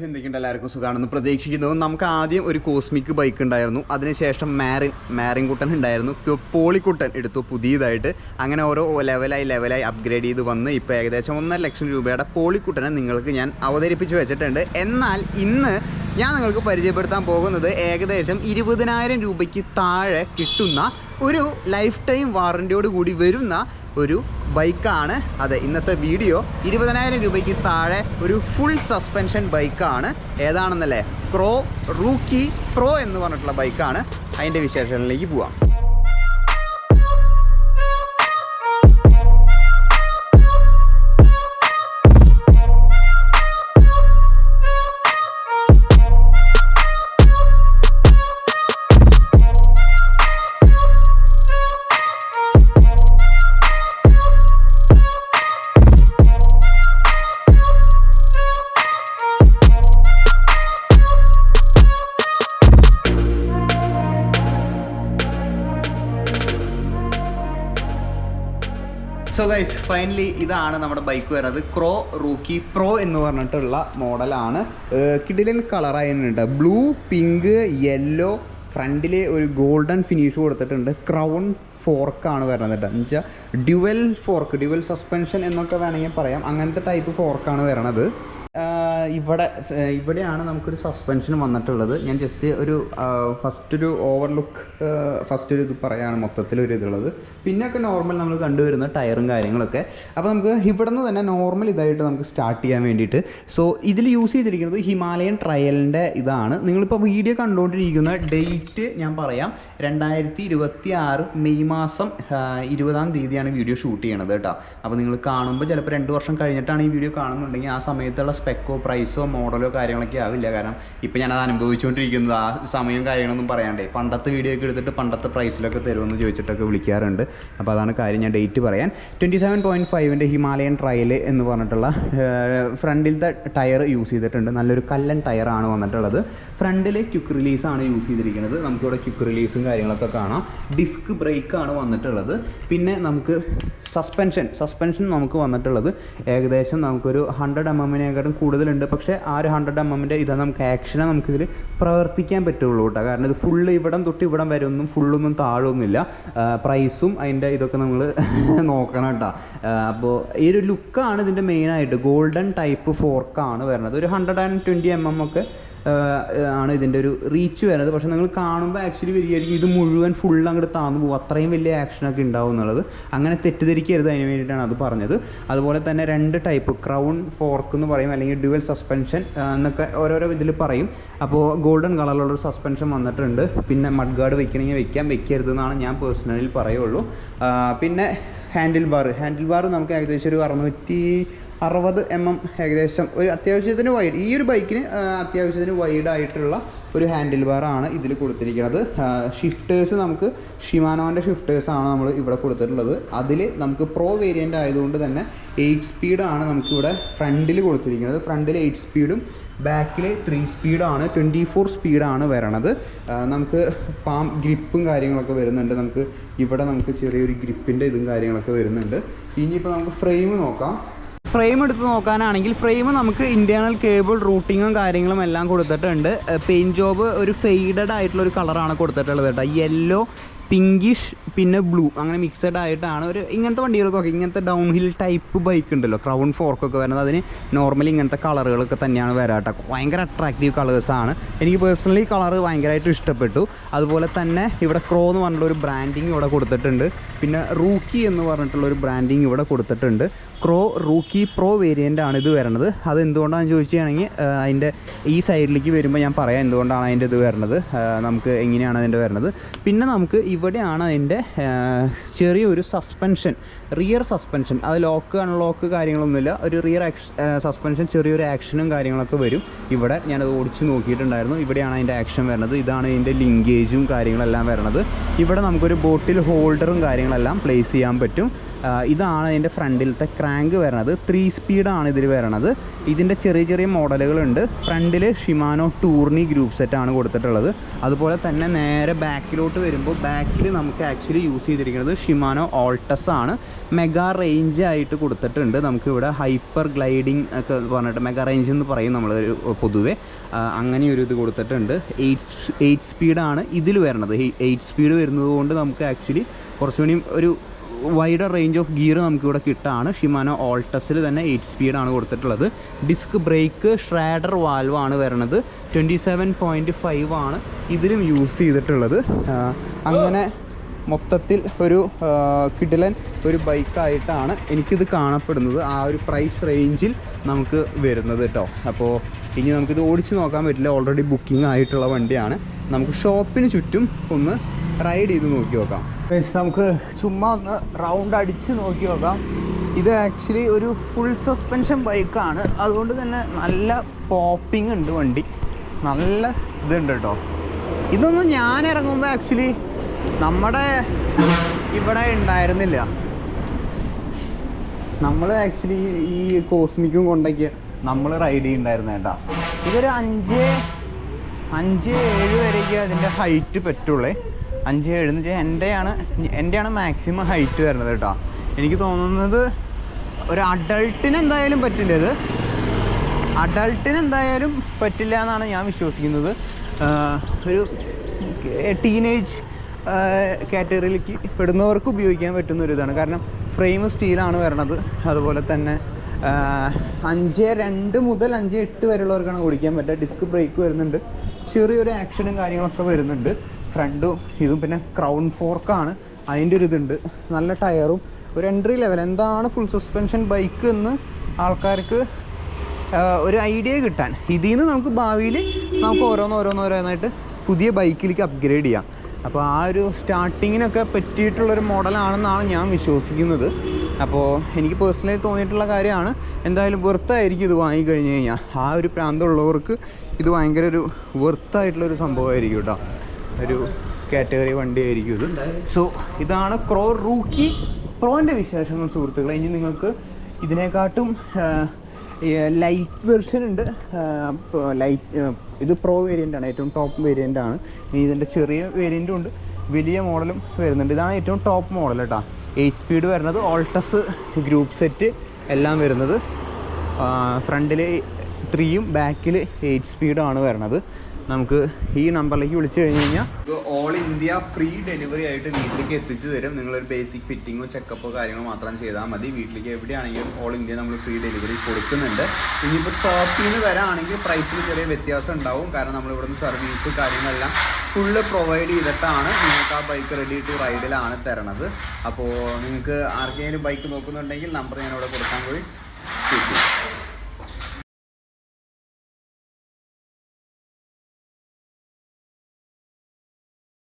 എന്തൊക്കെയുണ്ട് എല്ലാവർക്കും സുഖമാണെന്ന് പ്രതീക്ഷിക്കുന്നു. നമുക്ക് ആദ്യം ഒരു കോസ്മിക് ബൈക്ക് ഉണ്ടായിരുന്നു, അതിനുശേഷം മാരിൻകുട്ടൻ ഉണ്ടായിരുന്നു, പോളിക്കുട്ടൻ എടുത്തു പുതിയതായിട്ട്. അങ്ങനെ ഓരോ ലെവലായി അപ്ഗ്രേഡ് ചെയ്ത് വന്ന് ഇപ്പോൾ ഏകദേശം 1.5 ലക്ഷം രൂപയുടെ പോളിക്കുട്ടനെ നിങ്ങൾക്ക് ഞാൻ അവതരിപ്പിച്ച് വെച്ചിട്ടുണ്ട്. എന്നാൽ ഇന്ന് ഞാൻ നിങ്ങൾക്ക് പരിചയപ്പെടുത്താൻ പോകുന്നത് ഏകദേശം 20,000 രൂപയ്ക്ക് താഴെ കിട്ടുന്ന ഒരു ലൈഫ് ടൈം വാറൻറ്റിയോട് കൂടി വരുന്ന ഒരു ബൈക്കാണ്. അതെ, ഇന്നത്തെ വീഡിയോ 20,000 രൂപയ്ക്ക് താഴെ ഒരു ഫുൾ സസ്പെൻഷൻ ബൈക്കാണ്. ഏതാണെന്നല്ലേ, റൂക്കി പ്രോ എന്ന് പറഞ്ഞിട്ടുള്ള ബൈക്കാണ്. അതിൻ്റെ വിശേഷങ്ങളിലേക്ക് പോവാം. സോ ഗൈസ്, ഫൈനലി ഇതാണ് നമ്മുടെ ബൈക്ക് വരുന്നത്. റൂക്കി പ്രോ എന്ന് പറഞ്ഞിട്ടുള്ള മോഡലാണ്. കിടിലൻ കളറായിട്ടുണ്ട്, ബ്ലൂ, പിങ്ക്, യെല്ലോ. ഫ്രണ്ടിൽ ഒരു ഗോൾഡൻ ഫിനിഷ് കൊടുത്തിട്ടുണ്ട്. ക്രൗൺ ഫോർക്കാണ് വരുന്നത് കേട്ടോ. എന്നുവെച്ചാൽ ഡ്യുവൽ സസ്പെൻഷൻ എന്നൊക്കെ വേണമെങ്കിൽ പറയാം. അങ്ങനത്തെ ടൈപ്പ് ഫോർക്കാണ് വരണത്. ഇവിടെയാണ് നമുക്കൊരു സസ്പെൻഷൻ വന്നിട്ടുള്ളത്. ഞാൻ ജസ്റ്റ് ഒരു ഫസ്റ്റ് ഒരു ഓവർലുക്ക് ഫസ്റ്റ് ഒരു ഇത് പറയാണ് മൊത്തത്തിലൊരു ഇതുള്ളത്. പിന്നെയൊക്കെ നോർമൽ നമ്മൾ കണ്ടുവരുന്ന ടയറും കാര്യങ്ങളൊക്കെ. അപ്പോൾ നമുക്ക് ഇവിടെ നിന്ന് തന്നെ നോർമൽ ഇതായിട്ട് നമുക്ക് സ്റ്റാർട്ട് ചെയ്യാൻ വേണ്ടിയിട്ട്. സോ ഇതിൽ യൂസ് ചെയ്തിരിക്കുന്നത് ഹിമാലയൻ ട്രയലിൻ്റെ ഇതാണ്. നിങ്ങളിപ്പോൾ വീഡിയോ കണ്ടുകൊണ്ടിരിക്കുന്ന ഡേറ്റ് ഞാൻ പറയാം, 2026 മെയ് മാസം 20-ാം തീയതിയാണ് വീഡിയോ ഷൂട്ട് ചെയ്യണത് കേട്ടോ. അപ്പോൾ നിങ്ങൾ കാണുമ്പോൾ ചിലപ്പോൾ 2 വർഷം കഴിഞ്ഞിട്ടാണ് ഈ വീഡിയോ കാണുന്നുണ്ടെങ്കിൽ ആ സമയത്തുള്ള സ്പെക്കോ പ്രൈസോ മോഡലോ കാര്യങ്ങളൊക്കെ ആവില്ല. കാരണം ഇപ്പോൾ ഞാനത് അനുഭവിച്ചുകൊണ്ടിരിക്കുന്നത് ആ സമയവും കാര്യങ്ങളൊന്നും പറയാണ്ടേ. പണ്ടത്തെ വീഡിയോ ഒക്കെ എടുത്തിട്ട് പണ്ടത്തെ പ്രൈസിലൊക്കെ തരുമെന്ന് ചോദിച്ചിട്ടൊക്കെ വിളിക്കാറുണ്ട്. അപ്പോൾ അതാണ് കാര്യം, ഞാൻ ഡേറ്റ് പറയാൻ. 27.5-ൻ്റെ ഹിമാലയൻ ട്രയൽ എന്ന് പറഞ്ഞിട്ടുള്ള ഫ്രണ്ടിലത്തെ ടയർ യൂസ് ചെയ്തിട്ടുണ്ട്. നല്ലൊരു കല്ലൻ ടയറാണ് വന്നിട്ടുള്ളത്. ഫ്രണ്ടിൽ ക്വിക്ക് റിലീസാണ് യൂസ് ചെയ്തിരിക്കുന്നത്. നമുക്കിവിടെ ക്വിക്ക് റിലീസും കാര്യങ്ങളൊക്കെ കാണാം. ഡിസ്ക് ബ്രേക്കാണ് വന്നിട്ടുള്ളത്. പിന്നെ നമുക്ക് സസ്പെൻഷൻ നമുക്ക് വന്നിട്ടുള്ളത് ഏകദേശം നമുക്കൊരു 100 mm കൂടുതലുണ്ട്. പക്ഷേ ആ ഒരു 100 mm ഇതാ നമുക്ക് ആക്ഷനെ നമുക്കിതിൽ പ്രവർത്തിക്കാൻ പറ്റുള്ളൂ കേട്ടോ. കാരണം ഇത് ഫുള്ള് ഇവിടം തൊട്ട് ഇവിടം വരെ ഒന്നും ഫുള്ളൊന്നും താഴൊന്നുമില്ല. പ്രൈസും അതിൻ്റെ ഇതൊക്കെ നമ്മൾ നോക്കണം കേട്ടോ. അപ്പോൾ ഈ ഒരു ലുക്കാണ് ഇതിൻ്റെ മെയിനായിട്ട്. ഗോൾഡൻ ടൈപ്പ് ഫോർക്കാണ് വരുന്നത്. ഒരു 120 mm ഒക്കെ ആണ് ഇതിൻ്റെ ഒരു റീച്ച് വരുന്നത്. പക്ഷേ നിങ്ങൾ കാണുമ്പോൾ ആക്ച്വലി വരികയായിരിക്കും ഇത് മുഴുവൻ ഫുൾ അങ്ങോട്ട് താന്നു പോകും, അത്രയും വലിയ ആക്ഷനൊക്കെ ഉണ്ടാവും എന്നുള്ളത്. അങ്ങനെ തെറ്റിദ്ധരിക്കരുത്, അതിന് വേണ്ടിയിട്ടാണ് അത് പറഞ്ഞത്. അതുപോലെ തന്നെ 2 ടൈപ്പ് ക്രൗൺ ഫോർക്ക് എന്ന് പറയും, അല്ലെങ്കിൽ ഡ്യുവൽ സസ്പെൻഷൻ എന്നൊക്കെ ഓരോരോ ഇതിൽ പറയും. അപ്പോൾ ഗോൾഡൻ കളറിലുള്ളൊരു സസ്പെൻഷൻ വന്നിട്ടുണ്ട്. പിന്നെ മഡ് ഗാർഡ് വെക്കണമെങ്കിൽ വെക്കരുതെന്നാണ് ഞാൻ പേഴ്സണലി പറയുള്ളൂ. പിന്നെ ഹാൻഡിൽ ബാർ നമുക്ക് ഏകദേശം ഒരു 660 mm ഏകദേശം ഒരു അത്യാവശ്യത്തിന് വൈഡ്, ഈ ഒരു ബൈക്കിന് അത്യാവശ്യത്തിന് വൈഡായിട്ടുള്ള ഒരു ഹാൻഡിൽ ബാറാണ് ഇതിൽ കൊടുത്തിരിക്കുന്നത്. ഷിഫ്റ്റേഴ്സ് നമുക്ക് ഷിമാനോൻ്റെ ഷിഫ്റ്റേഴ്സാണ് നമ്മൾ ഇവിടെ കൊടുത്തിട്ടുള്ളത്. അതിൽ നമുക്ക് പ്രോ വേരിയൻ്റ് ആയതുകൊണ്ട് തന്നെ 8 സ്പീഡാണ് നമുക്കിവിടെ ഫ്രണ്ടിൽ കൊടുത്തിരിക്കുന്നത്. ഫ്രണ്ടിൽ 8 സ്പീഡും ബാക്കിൽ 3 സ്പീഡാണ്. 24 സ്പീഡാണ് വരണത്. നമുക്ക് പാം ഗ്രിപ്പും കാര്യങ്ങളൊക്കെ വരുന്നുണ്ട്. നമുക്ക് ഇവിടെ നമുക്ക് ചെറിയൊരു ഗ്രിപ്പിൻ്റെ ഇതും കാര്യങ്ങളൊക്കെ വരുന്നുണ്ട്. ഇനിയിപ്പോൾ നമുക്ക് ഫ്രെയിം നോക്കാം. ഫ്രെയിം എടുത്ത് നോക്കാനാണെങ്കിൽ ഫ്രെയിം നമുക്ക് ഇൻറ്റേർണൽ കേബിൾ റൂട്ടിങ്ങും കാര്യങ്ങളും എല്ലാം കൊടുത്തിട്ടുണ്ട്. പെയിൻറ്റ് ജോബ് ഒരു ഫെയ്ഡഡ് ആയിട്ടുള്ളൊരു കളറാണ് കൊടുത്തിട്ടുള്ളത് കേട്ടോ. യെല്ലോ, പിങ്കിഷ്, പിന്നെ ബ്ലൂ, അങ്ങനെ മിക്സഡ് ആയിട്ടാണ് ഒരു ഇങ്ങനത്തെ വണ്ടികൾക്കൊക്കെ. ഇങ്ങനത്തെ ഡൗൺ ഹിൽ ടൈപ്പ് ബൈക്ക് ഉണ്ടല്ലോ, ക്രൗൺ ഫോർക്കൊക്കെ വരുന്നത്, അതിന് നോർമലി ഇങ്ങനത്തെ കളറുകളൊക്കെ തന്നെയാണ് വരാട്ടോ. ഭയങ്കര അട്രാക്റ്റീവ് കളേഴ്സാണ്. എനിക്ക് പേഴ്സണലി കളർ ഭയങ്കരമായിട്ട് ഇഷ്ടപ്പെട്ടു. അതുപോലെ തന്നെ ഇവിടെ ക്രോ എന്ന് പറഞ്ഞിട്ടുള്ള ഒരു ബ്രാൻഡിങ് ഇവിടെ കൊടുത്തിട്ടുണ്ട്. പിന്നെ റൂക്കി എന്ന് പറഞ്ഞിട്ടുള്ളൊരു ബ്രാൻഡിങ് ഇവിടെ കൊടുത്തിട്ടുണ്ട്. റൂക്കി പ്രോ വേരിയൻ്റ് ആണ് ഇത് വരുന്നത്. അത് എന്തുകൊണ്ടാണെന്ന് ചോദിക്കുകയാണെങ്കിൽ അതിൻ്റെ ഈ സൈഡിലേക്ക് വരുമ്പോൾ ഞാൻ പറയാം എന്തുകൊണ്ടാണ് അതിൻ്റെ ഇത് വരുന്നത്, നമുക്ക് എങ്ങനെയാണ് അതിൻ്റെ വരുന്നത്. പിന്നെ നമുക്ക് ഇവിടെയാണ് അതിൻ്റെ ചെറിയൊരു റിയർ സസ്പെൻഷൻ. അത് ലോക്ക് അൺലോക്ക് കാര്യങ്ങളൊന്നുമില്ല. ഒരു റിയർ സസ്പെൻഷൻ ചെറിയൊരു ആക്ഷനും കാര്യങ്ങളൊക്കെ വരും. ഇവിടെ ഞാനത് ഓടിച്ച് നോക്കിയിട്ടുണ്ടായിരുന്നു. ഇവിടെയാണ് അതിൻ്റെ ആക്ഷൻ വരുന്നത്. ഇതാണ് ഇതിൻ്റെ ലിങ്കേജും കാര്യങ്ങളെല്ലാം വരുന്നത്. ഇവിടെ നമുക്കൊരു ബോട്ടിൽ ഹോൾഡറും കാര്യങ്ങളെല്ലാം പ്ലേസ് ചെയ്യാൻ പറ്റും. ഇതാണ് ഇതിൻ്റെ ഫ്രണ്ടിലത്തെ ക്രാങ്ക് വരണത്. 3 സ്പീഡാണ് ഇതിൽ വരണത്. ഇതിൻ്റെ ചെറിയ ചെറിയ മോഡലുകളുണ്ട്. ഫ്രണ്ടിൽ ഷിമാനോ ടൂർണി ഗ്രൂപ്പ് സെറ്റാണ് കൊടുത്തിട്ടുള്ളത്. അതുപോലെ തന്നെ നേരെ ബാക്കിലോട്ട് വരുമ്പോൾ ബാക്കിൽ നമുക്ക് ആക്ച്വലി യൂസ് ചെയ്തിരിക്കുന്നത് ഷിമാനോ ഓൾട്ടസ് ആണ്. മെഗാ റേഞ്ച് ആയിട്ട് കൊടുത്തിട്ടുണ്ട്. നമുക്കിവിടെ ഹൈപ്പർ ഗ്ലൈഡിങ് ഒക്കെ പറഞ്ഞിട്ട് മെഗാ റേഞ്ച് എന്ന് പറയും നമ്മൾ പൊതുവെ. അങ്ങനെ ഒരു ഇത് കൊടുത്തിട്ടുണ്ട്. 8 സ്പീഡാണ് ഇതിൽ വരുന്നത്. 8 സ്പീഡ് വരുന്നത് കൊണ്ട് നമുക്ക് ആക്ച്വലി കുറച്ചുകൂടി ഒരു വൈഡർ റേഞ്ച് ഓഫ് ഗിയർ നമുക്കിവിടെ കിട്ടാണ്. ഷിമാനോ ഓൾട്ടസിൽ തന്നെ 8 സ്പീഡാണ് കൊടുത്തിട്ടുള്ളത്. ഡിസ്ക് ബ്രേക്ക് ഷ്രാഡർ വാൽവാണ് വരുന്നത്. 27.5 ആണ് ഇതിലും യൂസ് ചെയ്തിട്ടുള്ളത്. അങ്ങനെ മൊത്തത്തിൽ ഒരു കിടിലൻ ഒരു ബൈക്കായിട്ടാണ് എനിക്കിത് കാണപ്പെടുന്നത്. ആ ഒരു പ്രൈസ് റേഞ്ചിൽ നമുക്ക് വരുന്നത് കേട്ടോ. അപ്പോൾ ഇനി നമുക്കിത് ഓടിച്ച് നോക്കാൻ പറ്റില്ല, ഓൾറെഡി ബുക്കിംഗ് ആയിട്ടുള്ള വണ്ടിയാണ്. നമുക്ക് ഷോപ്പിന് ചുറ്റും ഒന്ന് റൈഡ് ചെയ്ത് നോക്കി നോക്കാം. നമുക്ക് ചുമ്മാ ഒന്ന് റൗണ്ട് അടിച്ച് നോക്കി നോക്കാം. ഇത് ആക്ച്വലി ഒരു ഫുൾ സസ്പെൻഷൻ ബൈക്കാണ്. അതുകൊണ്ട് തന്നെ നല്ല പോപ്പിംഗ് ഉണ്ട് വണ്ടി, നല്ല ഇതുണ്ട് കേട്ടോ. ഇതൊന്നും ഞാൻ ഇറങ്ങുമ്പോൾ ആക്ച്വലി നമ്മുടെ ഇവിടെ ഉണ്ടായിരുന്നില്ല. നമ്മൾ ആക്ച്വലി ഈ കോസ്മിക്കും കൊണ്ടൊക്കെ നമ്മൾ റൈഡ് ചെയ്യുന്നുണ്ടായിരുന്നു കേട്ടോ. ഇതൊരു 5-7 വരെയൊക്കെ അതിൻ്റെ ഹൈറ്റ് പറ്റുള്ളേ. 5-7 എന്ന് വെച്ചാൽ എൻ്റെയാണ് മാക്സിമം ഹൈറ്റ് വരുന്നത് കേട്ടോ. എനിക്ക് തോന്നുന്നത് ഒരു അഡൾട്ടിന് എന്തായാലും പറ്റില്ല. ഇത് അഡൾട്ടിന് എന്തായാലും പറ്റില്ല എന്നാണ് ഞാൻ വിശ്വസിക്കുന്നത്. ഒരു ടീനേജ് കാറ്റഗറിയിലേക്ക് പെടുന്നവർക്ക് ഉപയോഗിക്കാൻ പറ്റുന്ന ഒരു ഇതാണ്. കാരണം ഫ്രെയിം സ്റ്റീലാണ് വരണത്. അതുപോലെ തന്നെ 5.2 മുതൽ 5.8 വരെയുള്ളവർക്കാണ് ഓടിക്കാൻ പറ്റുക. ഡിസ്ക് ബ്രേക്ക് വരുന്നുണ്ട്, ചെറിയൊരു ആക്ഷനും കാര്യങ്ങളൊക്കെ വരുന്നുണ്ട്. ഫ്രണ്ടും ഇതും പിന്നെ ക്രൗൺ ഫോർക്കാണ്, അതിൻ്റെ ഒരു ഇതുണ്ട്. നല്ല ടയറും ഒരു എൻട്രി ലെവൽ എന്താണ് ഫുൾ സസ്പെൻഷൻ ബൈക്ക് എന്ന് ആൾക്കാർക്ക് ഒരു ഐഡിയ കിട്ടാൻ. ഇതിൽ നിന്ന് നമുക്ക് ഭാവിയിൽ നമുക്ക് ഓരോന്നായിട്ട് പുതിയ ബൈക്കിലേക്ക് അപ്ഗ്രേഡ് ചെയ്യാം. അപ്പോൾ ആ ഒരു സ്റ്റാർട്ടിങ്ങിനൊക്കെ പറ്റിയിട്ടുള്ളൊരു മോഡലാണെന്നാണ് ഞാൻ വിശ്വസിക്കുന്നത്. അപ്പോൾ എനിക്ക് പേഴ്സണലി തോന്നിയിട്ടുള്ള കാര്യമാണ്. എന്തായാലും വെർത്തായിരിക്കും ഇത് വാങ്ങിക്കഴിഞ്ഞ് കഴിഞ്ഞാൽ. ആ ഒരു പ്രാന്തമുള്ളവർക്ക് ഇത് ഭയങ്കര ഒരു വെർത്തായിട്ടുള്ളൊരു സംഭവമായിരിക്കും കേട്ടോ. ഒരു കാറ്റഗറി വണ്ടിയായിരിക്കും ഇത്. സോ ഇതാണ് ക്രോ റൂക്കി പ്രോൻ്റെ വിശേഷങ്ങൾ സുഹൃത്തുക്കളെ. ഇനി നിങ്ങൾക്ക് ഇതിനെക്കാട്ടും ലൈറ്റ് വെർഷൻ ഉണ്ട്. ഇത് പ്രോ വേരിയൻ്റാണ്, ഏറ്റവും ടോപ്പ് വേരിയൻ്റാണ്. ഇനി ഇതിൻ്റെ ചെറിയ വേരിയൻറ്റും ഉണ്ട്, വലിയ മോഡലും വരുന്നുണ്ട്. ഇതാണ് ഏറ്റവും ടോപ്പ് മോഡൽ കേട്ടോ. 8 സ്പീഡ് വരുന്നത്, ഓൾട്ടസ് ഗ്രൂപ്പ് സെറ്റ് എല്ലാം വരുന്നത്. ഫ്രണ്ടിൽ 3ഉം ബാക്കിൽ 8 സ്പീഡാണ് വരുന്നത്. നമുക്ക് ഈ നമ്പറിലേക്ക് വിളിച്ചു കഴിഞ്ഞ് കഴിഞ്ഞാൽ ഓൾ ഇന്ത്യ ഫ്രീ ഡെലിവറി ആയിട്ട് വീട്ടിലേക്ക് എത്തിച്ചു തരും. നിങ്ങളൊരു ബേസിക് ഫിറ്റിങ്ങോ ചെക്കപ്പോ കാര്യങ്ങളോ മാത്രം ചെയ്താൽ മതി. വീട്ടിലേക്ക് എവിടെയാണെങ്കിലും ഓൾ ഇന്ത്യ നമ്മൾ ഫ്രീ ഡെലിവറി കൊടുക്കുന്നുണ്ട്. ഇനിയിപ്പോൾ ഷോപ്പിൽ നിന്ന് വരാണെങ്കിൽ പ്രൈസിൽ ചെറിയ വ്യത്യാസം ഉണ്ടാവും. കാരണം നമ്മൾ ഇവിടുന്ന് സർവീസ് കാര്യങ്ങളെല്ലാം ഫുള്ള് പ്രൊവൈഡ് ചെയ്തിട്ടാണ് നിങ്ങൾക്ക് ആ ബൈക്ക് റെഡി ടു റൈഡിലാണ് തരണത്. അപ്പോൾ നിങ്ങൾക്ക് ആർക്കെങ്കിലും ബൈക്ക് നോക്കുന്നുണ്ടെങ്കിൽ നമ്പർ ഞാനിവിടെ കൊടുക്കാൻ പോയി.